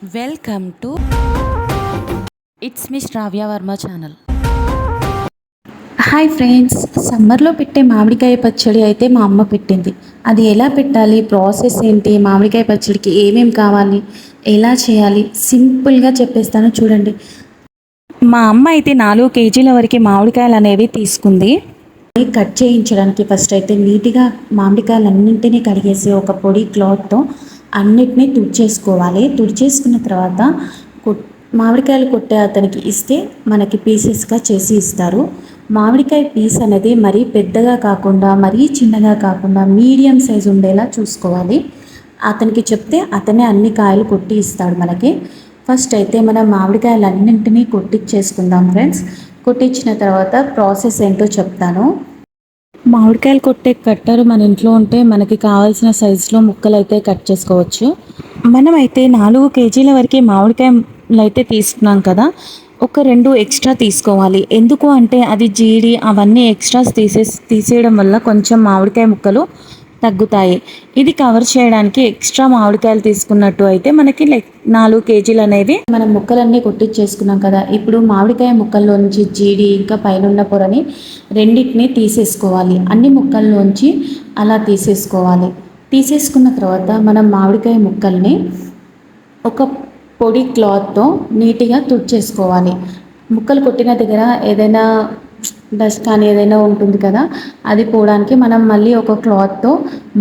Welcome to it's me Shravya Varma channel. Hi friends, సమ్మర్లో పెట్టే మామిడికాయ పచ్చడి అయితే మా అమ్మ పెట్టింది. అది ఎలా పెట్టాలి, ప్రాసెస్ ఏంటి, మామిడికాయ పచ్చడికి ఏమేమి కావాలి, ఎలా చేయాలి, సింపుల్గా చెప్పేస్తాను చూడండి. మా అమ్మ అయితే 4 కేజీల వరకు మామిడికాయలు అనేవి తీసుకుంది. కట్ చేయించడానికి ఫస్ట్ అయితే నీట్గా మామిడికాయలన్నింటినీ కడిగేసి ఒక పొడి క్లాత్తో అన్నిటినీ తుడిచేసుకోవాలి. తుడిచేసుకున్న తర్వాత మామిడికాయలు కొట్టే అతనికి ఇస్తే మనకి పీసెస్గా చేసి ఇస్తారు. మామిడికాయ పీస్ అనేది మరీ పెద్దగా కాకుండా మరీ చిన్నగా కాకుండా మీడియం సైజు ఉండేలా చూసుకోవాలి. అతనికి చెప్తే అతనే అన్ని కాయలు కొట్టి ఇస్తాడు మనకి. ఫస్ట్ అయితే మనం మామిడికాయలన్నింటినీ కొట్టించేసుకుందాం ఫ్రెండ్స్. కొట్టించిన తర్వాత ప్రాసెస్ ఏంటో చెప్తాను. మామిడికాయలు కొట్టే కట్టరు మన ఇంట్లో ఉంటే మనకి కావాల్సిన సైజులో ముక్కలు అయితే కట్ చేసుకోవచ్చు. మనమైతే 4 కేజీల వరకు మామిడికాయలు అయితే తీసుకున్నాం కదా, ఒక 2 ఎక్స్ట్రా తీసుకోవాలి. ఎందుకు అంటే అది జీడి అవన్నీ ఎక్స్ట్రాస్ తీసేయడం వల్ల కొంచెం మామిడికాయ ముక్కలు తగ్గుతాయి. ఇది కవర్ చేయడానికి ఎక్స్ట్రా మామిడికాయలు తీసుకున్నట్టు అయితే మనకి 4 కేజీలు అనేవి. మనం ముక్కలన్నీ కొట్టించేసుకున్నాం కదా, ఇప్పుడు మామిడికాయ ముక్కల్లోంచి జీడి ఇంకా పైన పొరని రెండింటిని తీసేసుకోవాలి. అన్ని ముక్కల్లోంచి అలా తీసేసుకోవాలి. తీసేసుకున్న తర్వాత మనం మామిడికాయ ముక్కల్ని ఒక పొడి క్లాత్తో నీట్గా తుడిచేసుకోవాలి. ముక్కలు కొట్టిన దగ్గర ఏదైనా డస్ట్ కానీ ఏదైనా ఉంటుంది కదా, అది పోవడానికి మనం మళ్ళీ ఒక క్లాత్తో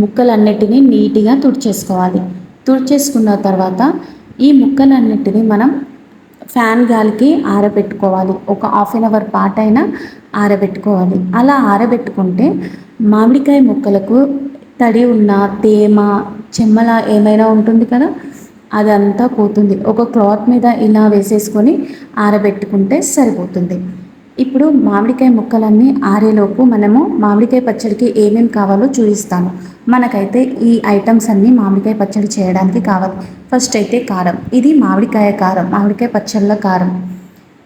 ముక్కలన్నిటినీ నీట్గా తుడిచేసుకోవాలి. తుడిచేసుకున్న తర్వాత ఈ ముక్కలన్నిటినీ మనం ఫ్యాన్ గాలికి ఆరబెట్టుకోవాలి. ఒక హాఫ్ అన్ అవర్ పాటు అయినా ఆరబెట్టుకోవాలి. అలా ఆరబెట్టుకుంటే మామిడికాయ ముక్కలకు తడి ఉన్న తేమ చెమ్మల ఏమైనా ఉంటుంది కదా, అదంతా పోతుంది. ఒక క్లాత్ మీద ఇలా వేసేసుకొని ఆరబెట్టుకుంటే సరిపోతుంది. ఇప్పుడు మామిడికాయ ముక్కలన్నీ ఆరేలోపు మనము మామిడికాయ పచ్చడికి ఏమేమి కావాలో చూపిస్తాను. మనకైతే ఈ ఐటమ్స్ అన్నీ మామిడికాయ పచ్చడి చేయడానికి కావాలి. ఫస్ట్ అయితే కారం. ఇది మామిడికాయ కారం, మామిడికాయ పచ్చళ్ళ కారం.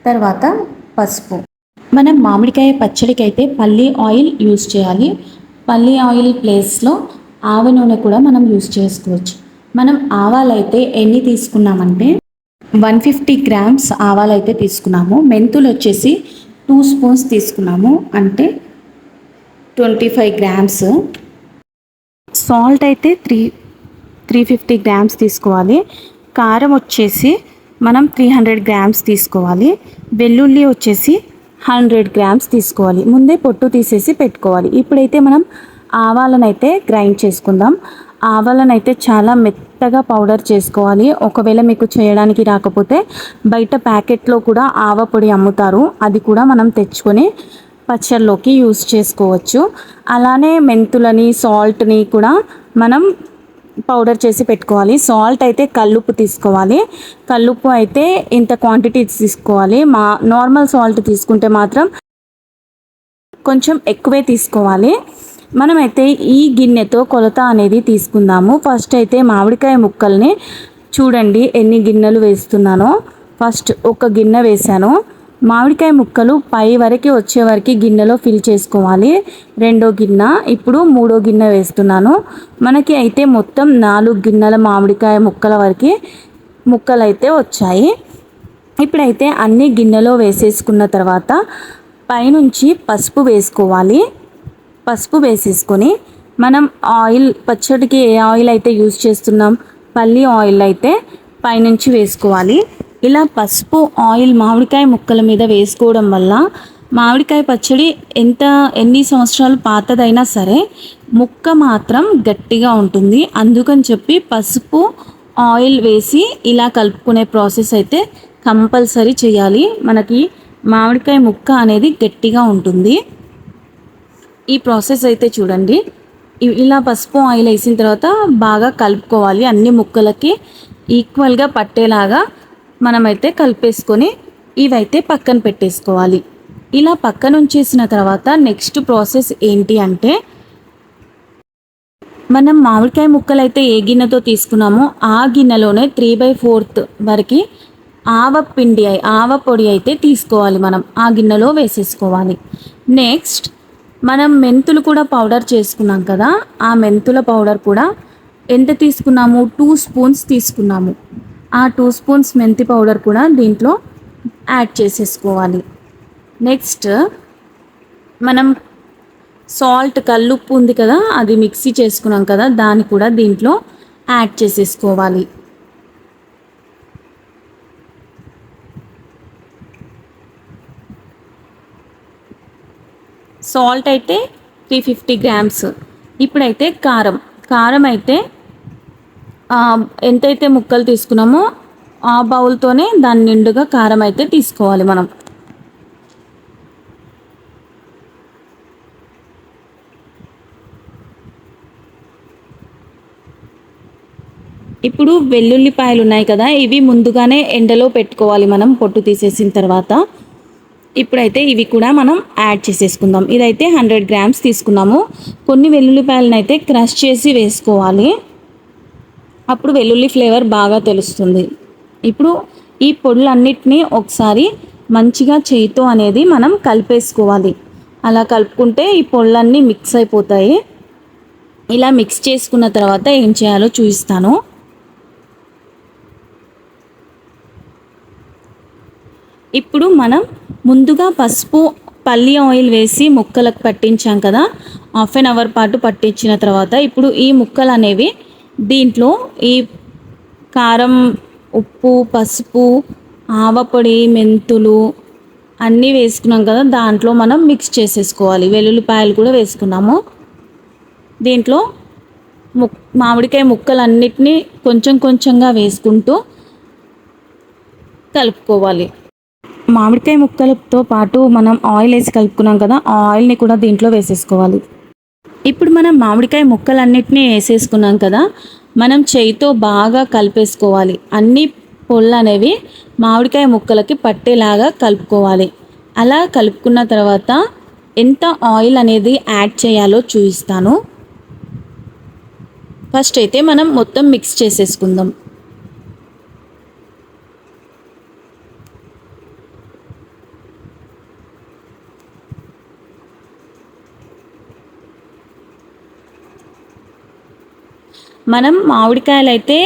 తర్వాత పసుపు. మనం మామిడికాయ పచ్చడికి అయితే పల్లి ఆయిల్ యూస్ చేయాలి. పల్లి ఆయిల్ ప్లేస్లో ఆవ నూనె కూడా మనం యూస్ చేసుకోవచ్చు. మనం ఆవాలైతే ఎన్ని తీసుకున్నామంటే 150 గ్రామ్స్ ఆవాలైతే తీసుకున్నాము. మెంతులు వచ్చేసి 2 స్పూన్స్ తీసుకున్నాము, అంటే 25 గ్రామ్స్. సాల్ట్ అయితే 350 గ్రామ్స్ తీసుకోవాలి. కారం వచ్చేసి మనం 300 గ్రామ్స్ తీసుకోవాలి. వెల్లుల్లి వచ్చేసి 100 గ్రామ్స్ తీసుకోవాలి. ముందే పొట్టు తీసేసి పెట్టుకోవాలి. ఇప్పుడైతే మనం ఆవాలను అయితే గ్రైండ్ చేసుకుందాం. ఆవాలను అయితే చాలా మెత్తగా పౌడర్ చేసుకోవాలి. ఒకవేళ మీకు చేయడానికి రాకపోతే బయట ప్యాకెట్లో కూడా ఆవ పొడి అమ్ముతారు, అది కూడా మనం తెచ్చుకొని పచ్చళ్ళలోకి యూస్ చేసుకోవచ్చు. అలానే మెంతులని సాల్ట్ని కూడా మనం పౌడర్ చేసి పెట్టుకోవాలి. సాల్ట్ అయితే కల్లుప్పు తీసుకోవాలి. కల్లుప్పు అయితే ఇంత క్వాంటిటీ తీసుకోవాలి. నార్మల్ సాల్ట్ తీసుకుంటే మాత్రం కొంచెం ఎక్కువే తీసుకోవాలి. మనమైతే ఈ గిన్నెతో కొలత అనేది తీసుకుందాము. ఫస్ట్ అయితే మామిడికాయ ముక్కల్ని చూడండి ఎన్ని గిన్నెలు వేస్తున్నానో. ఫస్ట్ ఒక గిన్నె వేసాను. మామిడికాయ ముక్కలు పై వరకు వచ్చే వరకు గిన్నెలో ఫిల్ చేసుకోవాలి. రెండో గిన్నె, ఇప్పుడు మూడో గిన్నె వేస్తున్నాను. మనకి అయితే మొత్తం 4 గిన్నెల మామిడికాయ ముక్కల వరకు ముక్కలు అయితే వచ్చాయి. ఇప్పుడైతే అన్ని గిన్నెలో వేసేసుకున్న తర్వాత పైనుంచి పసుపు వేసుకోవాలి. పసుపు వేసేసుకొని మనం ఆయిల్, పచ్చడికి ఏ ఆయిల్ అయితే యూజ్ చేస్తున్నాం, పల్లి ఆయిల్ అయితే పైనుంచి వేసుకోవాలి. ఇలా పసుపు ఆయిల్ మామిడికాయ ముక్కల మీద వేసుకోవడం వల్ల మామిడికాయ పచ్చడి ఎన్ని సంవత్సరాలు పాతదైనా సరే ముక్క మాత్రం గట్టిగా ఉంటుంది. అందుకని చెప్పి పసుపు ఆయిల్ వేసి ఇలా కలుపుకునే ప్రాసెస్ అయితే కంపల్సరీ చేయాలి. మనకి మామిడికాయ ముక్క అనేది గట్టిగా ఉంటుంది. ఈ ప్రాసెస్ అయితే చూడండి, ఇలా పసుపు ఆయిల్ వేసిన తర్వాత బాగా కలుపుకోవాలి. అన్ని ముక్కలకి ఈక్వల్గా పట్టేలాగా మనమైతే కలిపేసుకొని ఇవైతే పక్కన పెట్టేసుకోవాలి. ఇలా పక్కన ఉంచేసిన తర్వాత నెక్స్ట్ ప్రాసెస్ ఏంటి అంటే, మనం మామిడికాయ ముక్కలు అయితే ఏ గిన్నెతో తీసుకున్నామో ఆ గిన్నెలోనే 3/4 వరకు ఆవ పొడి అయితే తీసుకోవాలి. మనం ఆ గిన్నెలో వేసేసుకోవాలి. నెక్స్ట్ మనం మెంతులు కూడా పౌడర్ చేసుకున్నాం కదా, ఆ మెంతుల పౌడర్ కూడా ఎంత తీసుకున్నాము, 2 స్పూన్స్ తీసుకున్నాము. ఆ 2 స్పూన్స్ మెంతి పౌడర్ కూడా దీంట్లో యాడ్ చేసేసుకోవాలి. నెక్స్ట్ మనం సాల్ట్ కల్లుప్పు ఉంది కదా, అది మిక్సీ చేసుకున్నాం కదా, దాన్ని కూడా దీంట్లో యాడ్ చేసేసుకోవాలి. సాల్ట్ అయితే 350 గ్రామ్స్. ఇప్పుడైతే కారం అయితే ఎంతైతే ముక్కలు తీసుకున్నామో ఆ బౌల్తోనే దాని నిండుగా కారం అయితే తీసుకోవాలి మనం. ఇప్పుడు వెల్లుల్లిపాయలు ఉన్నాయి కదా, ఇవి ముందుగానే ఎండలో పెట్టుకోవాలి మనం పొట్టు తీసేసిన తర్వాత. ఇప్పుడైతే ఇవి కూడా మనం యాడ్ చేసేసుకుందాం. ఇదైతే 100 గ్రామ్స్ తీసుకున్నాము. కొన్ని వెల్లుల్లిపాయలను అయితే క్రష్ చేసి వేసుకోవాలి, అప్పుడు వెల్లుల్లి ఫ్లేవర్ బాగా తెలుస్తుంది. ఇప్పుడు ఈ పొడులన్నిటినీ ఒకసారి మంచిగా చేయితో అనేది మనం కలిపేసుకోవాలి. అలా కలుపుకుంటే ఈ పొడులన్నీ మిక్స్ అయిపోతాయి. ఇలా మిక్స్ చేసుకున్న తర్వాత ఏం చేయాలో చూపిస్తాను. ఇప్పుడు మనం ముందుగా పసుపు పల్లి ఆయిల్ వేసి ముక్కలకు పట్టించాం కదా, హాఫ్ అన్ అవర్ పాటు పట్టించిన తర్వాత ఇప్పుడు ఈ ముక్కలు అనేవి దీంట్లో ఈ కారం, ఉప్పు, పసుపు, ఆవపొడి, మెంతులు అన్నీ వేసుకున్నాం కదా, దాంట్లో మనం మిక్స్ చేసేసుకోవాలి. వెల్లుల్లిపాయలు కూడా వేసుకున్నాము. దీంట్లో మామిడికాయ ముక్కలన్నిటినీ కొంచెం కొంచెంగా వేసుకుంటూ కలుపుకోవాలి. మామిడికాయ ముక్కలతో పాటు మనం ఆయిల్ వేసి కలుపుకున్నాం కదా, ఆ ఆయిల్ని కూడా దీంట్లో వేసేసుకోవాలి. ఇప్పుడు మనం మామిడికాయ ముక్కలన్నిటినీ వేసేసుకున్నాం కదా, మనం చేయితో బాగా కలిపేసుకోవాలి. అన్ని పొళ్ళు అనేవి మామిడికాయ ముక్కలకి పట్టేలాగా కలుపుకోవాలి. అలా కలుపుకున్న తర్వాత ఎంత ఆయిల్ అనేది యాడ్ చేయాలో చూపిస్తాను. ఫస్ట్ అయితే మనం మొత్తం మిక్స్ చేసేసుకుందాం. మనం మామిడికాయలు అయితే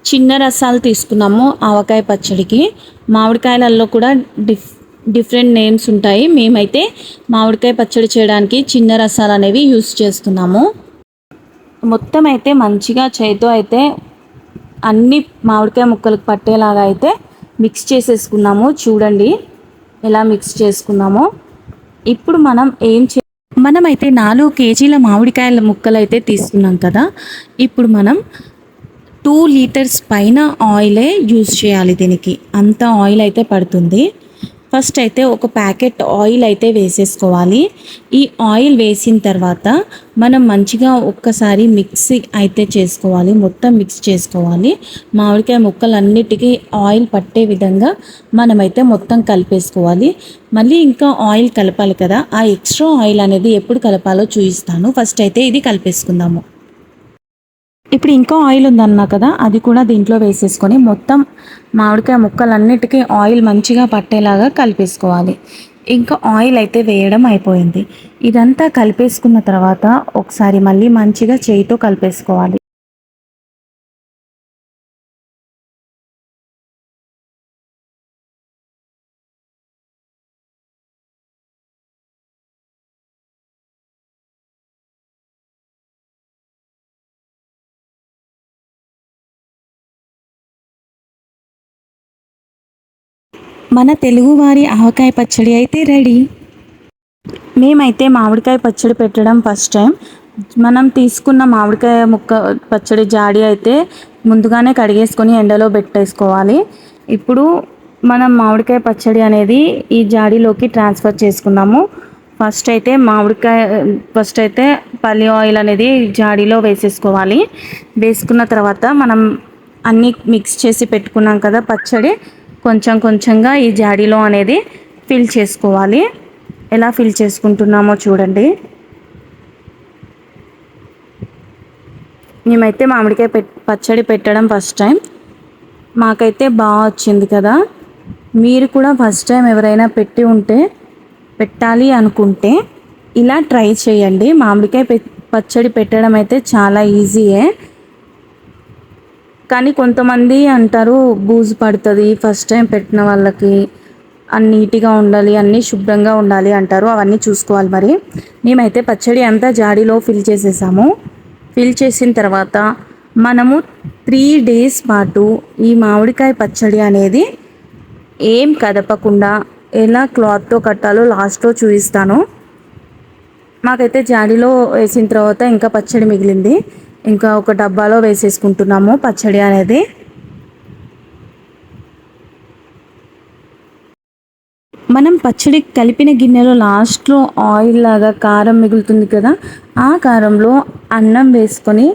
చిన్న రసాలు తీసుకున్నాము ఆవకాయ పచ్చడికి. మామిడికాయలలో కూడా డిఫరెంట్ నేమ్స్ ఉంటాయి. మేమైతే మామిడికాయ పచ్చడి చేయడానికి చిన్న రసాలు అనేవి యూస్ చేస్తున్నాము. మొత్తం అయితే మంచిగా చేతితో అయితే అన్ని మామిడికాయ ముక్కలకు పట్టేలాగా అయితే మిక్స్ చేసేసుకున్నాము. చూడండి ఎలా మిక్స్ చేసుకున్నామో. ఇప్పుడు మనం మనమైతే 4 కేజీల మామిడికాయల ముక్కలు అయితే తీసుకున్నాం కదా, ఇప్పుడు మనం 2 లీటర్స్ పైన ఆయిలే యూజ్ చేయాలి. దీనికి అంత ఆయిల్ అయితే పడుతుంది. ఫస్ట్ అయితే ఒక ప్యాకెట్ ఆయిల్ అయితే వేసేసుకోవాలి. ఈ ఆయిల్ వేసిన తర్వాత మనం మంచిగా ఒక్కసారి మిక్సీ అయితే చేసుకోవాలి, మొత్తం మిక్స్ చేసుకోవాలి. మామిడికాయ ముక్కలన్నిటికీ ఆయిల్ పట్టే విధంగా మనమైతే మొత్తం కలిపేసుకోవాలి. మళ్ళీ ఇంకా ఆయిల్ కలపాలి కదా, ఆ ఎక్స్ట్రా ఆయిల్ అనేది ఎప్పుడు కలపాలో చూపిస్తాను. ఫస్ట్ అయితే ఇది కలిపేసుకుందాము. ఇప్పుడు ఇంకా ఆయిల్ ఉందన్నా కదా, అది కూడా దీంట్లో వేసేసుకొని మొత్తం మామిడికాయ ముక్కలన్నిటికీ ఆయిల్ మంచిగా పట్టేలాగా కలిపేసుకోవాలి. ఇంకా ఆయిల్ అయితే వేయడం అయిపోయింది. ఇదంతా కలిపేసుకున్న తర్వాత ఒకసారి మళ్ళీ మంచిగా చేయితో కలిపేసుకోవాలి. మన తెలుగువారి ఆవకాయ పచ్చడి అయితే రెడీ. మేమైతే మామిడికాయ పచ్చడి పెట్టడం ఫస్ట్ టైం. మనం తీసుకున్న మామిడికాయ ముక్క పచ్చడి జాడి అయితే ముందుగానే కడిగేసుకొని ఎండలో పెట్టేసుకోవాలి. ఇప్పుడు మనం మామిడికాయ పచ్చడి అనేది ఈ జాడీలోకి ట్రాన్స్ఫర్ చేసుకుందాము. ఫస్ట్ అయితే పల్లి ఆయిల్ అనేది జాడీలో వేసేసుకోవాలి. వేసుకున్న తర్వాత మనం అన్నీ మిక్స్ చేసి పెట్టుకున్నాం కదా పచ్చడి, కొంచెం కొంచెంగా ఈ జాడీలో అనేది ఫిల్ చేసుకోవాలి. ఎలా ఫిల్ చేసుకుంటున్నామో చూడండి. మేమైతే మామిడికాయ పచ్చడి పెట్టడం ఫస్ట్ టైం. మాకైతే బాగా వచ్చింది కదా. మీరు కూడా ఫస్ట్ టైం ఎవరైనా పెట్టాలి అనుకుంటే ఇలా ట్రై చేయండి. మామిడికాయ పచ్చడి పెట్టడం అయితే చాలా ఈజీయే. కానీ కొంతమంది అంటారు బూజు పడుతుంది ఫస్ట్ టైం పెట్టిన వాళ్ళకి, నీట్గా ఉండాలి, అన్నీ శుభ్రంగా ఉండాలి అంటారు. అవన్నీ చూసుకోవాలి. మరి మేమైతే పచ్చడి అంతా జాడీలో ఫిల్ చేసేసాము. ఫిల్ చేసిన తర్వాత మనము 3 days పాటు ఈ మామిడికాయ పచ్చడి అనేది ఏం కదపకుండా ఎలా క్లాత్తో కట్టాలో లాస్ట్లో చూపిస్తాను. మాకైతే జాడీలో వేసిన తర్వాత ఇంకా పచ్చడి మిగిలింది. ఇంకా ఒక డబ్బాలో వేసేసుకుంటున్నాము పచ్చడి అనేది. మనం పచ్చడి కలిపిన గిన్నెలో లాస్ట్లో ఆయిల్ లాగా కారం మిగులుతుంది కదా, ఆ కారంలో అన్నం వేసుకొని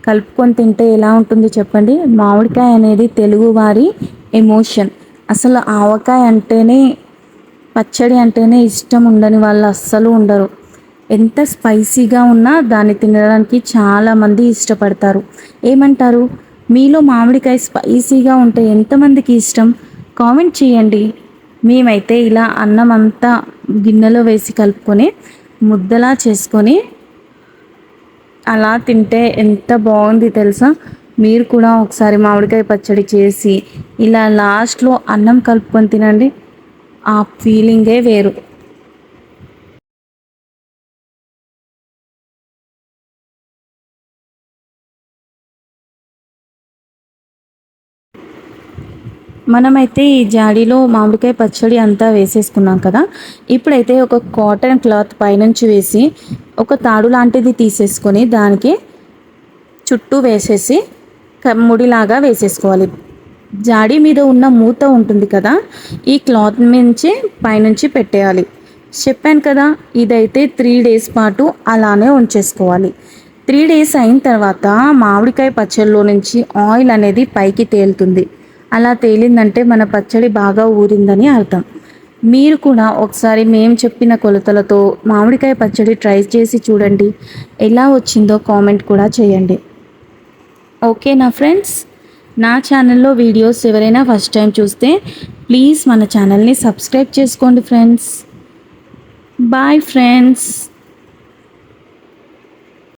కలుపుకొని తింటే ఎలా ఉంటుంది చెప్పండి. మామిడికాయ అనేది తెలుగువారి ఎమోషన్. అసలు ఆవకాయ అంటేనే, పచ్చడి అంటేనే ఇష్టం ఉండని వాళ్ళు అస్సలు ఉండరు. ఎంత స్పైసీగా ఉన్నా దాన్ని తినడానికి చాలామంది ఇష్టపడతారు. ఏమంటారు, మీలో మామిడికాయ స్పైసీగా ఉంటే ఎంతమందికి ఇష్టం? కామెంట్ చేయండి. మేమైతే ఇలా అన్నం అంతా గిన్నెలో వేసి కలుపుకొని ముద్దలా చేసుకొని అలా తింటే ఎంత బాగుంది తెలుసా. మీరు కూడా ఒకసారి మామిడికాయ పచ్చడి చేసి ఇలా లాస్ట్లో అన్నం కలుపుకొని తినండి, ఆ ఫీలింగే వేరు. మనమైతే ఈ జాడీలో మామిడికాయ పచ్చడి అంతా వేసేసుకున్నాం కదా. ఇప్పుడైతే ఒక కాటన్ క్లాత్ పైనుంచి వేసి ఒక తాడు లాంటిది తీసేసుకొని దానికి చుట్టూ వేసేసి ముడిలాగా వేసేసుకోవాలి. జాడీ మీద ఉన్న మూత ఉంటుంది కదా, ఈ క్లాత్ నుంచి పైనుంచి పెట్టేయాలి. చెప్పాను కదా, ఇదైతే 3 days పాటు అలానే ఉంచేసుకోవాలి. 3 days అయిన తర్వాత మామిడికాయ పచ్చడిలో నుంచి ఆయిల్ అనేది పైకి తేలుతుంది. అలా తేలిందంటే మన పచ్చడి బాగా ఊరిందని అర్థం. మీరు కూడా ఒకసారి మేము చెప్పిన కొలతలతో మామిడికాయ పచ్చడి ట్రై చేసి చూడండి. ఎలా వచ్చిందో కామెంట్ కూడా చేయండి. ఓకేనా ఫ్రెండ్స్? నా ఛానల్లో వీడియోస్ ఎవరైనా ఫస్ట్ టైం చూస్తే ప్లీజ్ మన ఛానల్ని సబ్స్క్రైబ్ చేసుకోండి ఫ్రెండ్స్. Bye friends.